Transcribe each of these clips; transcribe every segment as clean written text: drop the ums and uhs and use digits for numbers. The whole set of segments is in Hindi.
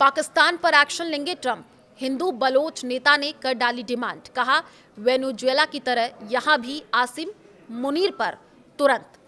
पाकिस्तान पर एक्शन लेंगे ट्रंप। हिंदू बलोच नेता ने कर डाली डिमांड, कहा वेनेजुएला की तरह यहां भी आसिम मुनीर पर तुरंत।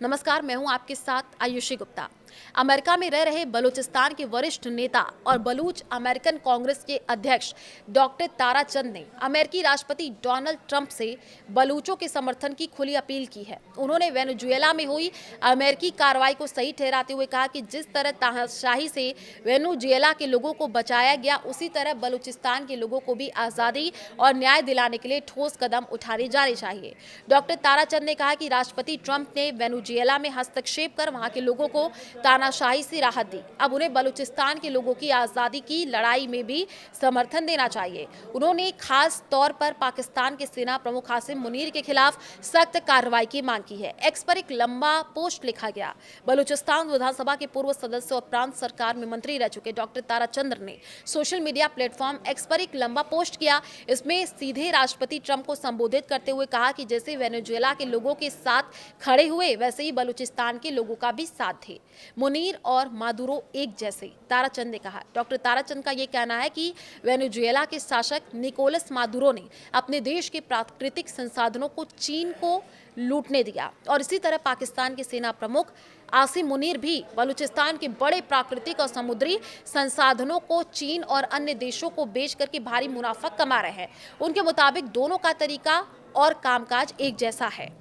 नमस्कार, मैं हूं आपके साथ आयुषी गुप्ता। अमेरिका में रह रहे बलूचिस्तान के वरिष्ठ नेता और बलूच अमेरिकन कांग्रेस के अध्यक्ष डॉक्टर ताराचंद ने अमेरिकी राष्ट्रपति डोनाल्ड ट्रंप से बलूचों के समर्थन की खुली अपील की है। उन्होंने वेनेजुएला में हुई अमेरिकी कार्रवाई को सही ठहराते हुए कहा कि जिस तरह तानाशाही से वेनेजुएला के लोगों को बचाया गया, उसी तरह बलूचिस्तान के लोगों को भी आज़ादी और न्याय दिलाने के लिए ठोस कदम उठाने जाने चाहिए। डॉक्टर ताराचंद ने कहा कि राष्ट्रपति ट्रंप ने वेनेजुएला में हस्तक्षेप कर वहां के लोगों को तानाशाही से राहत दी। अब उन्हें बलूचिस्तान के लोगों की आज़ादी की लड़ाई में भी समर्थन देना चाहिए। उन्होंने खास तौर पर पाकिस्तान के सेना प्रमुख आसिम मुनीर के खिलाफ सख्त कार्रवाई की मांग की है। एक्स पर एक लंबा पोस्ट लिखा गया। बलूचिस्तान विधानसभा के पूर्व सदस्य और प्रांत सरकार में मंत्री रह चुके डॉक्टर ताराचंद ने सोशल मीडिया प्लेटफॉर्म एक्स पर एक लंबा पोस्ट किया। इसमें सीधे राष्ट्रपति ट्रंप को संबोधित करते हुए कहा कि जैसे वेनेजुएला के लोगों के साथ खड़े हुए, वैसे ही बलूचिस्तान के लोगों का भी साथ थे। मुनीर और मादुरो एक जैसे, ताराचंद ने कहा। डॉक्टर ताराचंद का यह कहना है कि वेनेजुएला के शासक निकोलस मादुरो ने अपने देश के प्राकृतिक संसाधनों को चीन को लूटने दिया और इसी तरह पाकिस्तान के सेना प्रमुख आसिम मुनीर भी बलूचिस्तान के बड़े प्राकृतिक और समुद्री संसाधनों को चीन और अन्य देशों को बेच करके भारी मुनाफा कमा रहे हैं। उनके मुताबिक दोनों का तरीका और कामकाज एक जैसा है,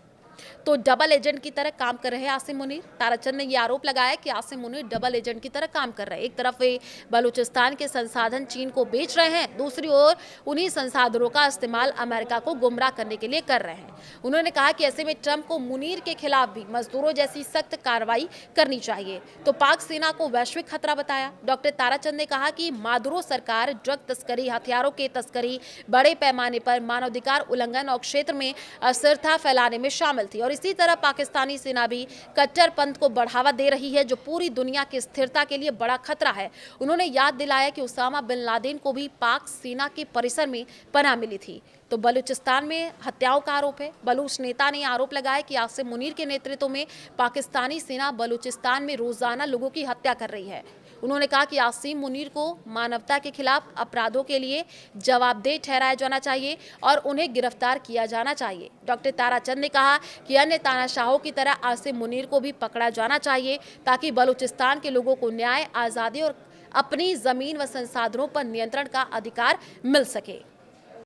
तो डबल एजेंट की तरह काम कर रहे हैं आसिम मुनीर। ताराचंद ने यह आरोप लगाया कि आसिम मुनीर डबल एजेंट की तरह काम कर रहे हैं। एक तरफ वे बलूचिस्तान के संसाधन चीन को बेच रहे हैं, दूसरी ओर उन्हीं संसाधनों का इस्तेमाल अमेरिका को गुमराह करने के लिए कर रहे हैं। उन्होंने कहा कि ऐसे में ट्रंप को मुनीर के खिलाफ भी मजदूरों जैसी सख्त कार्रवाई करनी चाहिए, तो पाक सेना को वैश्विक खतरा बताया। डॉक्टर ताराचंद ने कहा कि मादुरो सरकार ड्रग तस्करी, हथियारों की तस्करी, बड़े पैमाने पर मानवाधिकार उल्लंघन और क्षेत्र में अस्थिरता फैलाने में शामिल थी और इसी तरह पाकिस्तानी सेना भी कट्टरपंथ को बढ़ावा दे रही है, जो पूरी दुनिया की स्थिरता के लिए बड़ा खतरा है। उन्होंने याद दिलाया कि उसामा बिन लादेन को भी पाक सेना के परिसर में पनाह मिली थी। तो बलूचिस्तान में हत्याओं का आरोप है। बलूच नेता ने आरोप लगाया कि आसिम मुनीर के नेतृत्व में पाकिस्तानी सेना बलूचिस्तान में रोजाना लोगों की हत्या कर रही है। उन्होंने कहा कि आसिम मुनीर को मानवता के खिलाफ अपराधों के लिए जवाबदेह ठहराया जाना चाहिए और उन्हें गिरफ्तार किया जाना चाहिए। डॉक्टर ताराचंद ने कहा कि अन्य तानाशाहों की तरह आसिम मुनीर को भी पकड़ा जाना चाहिए, ताकि बलूचिस्तान के लोगों को न्याय, आज़ादी और अपनी जमीन व संसाधनों पर नियंत्रण का अधिकार मिल सके।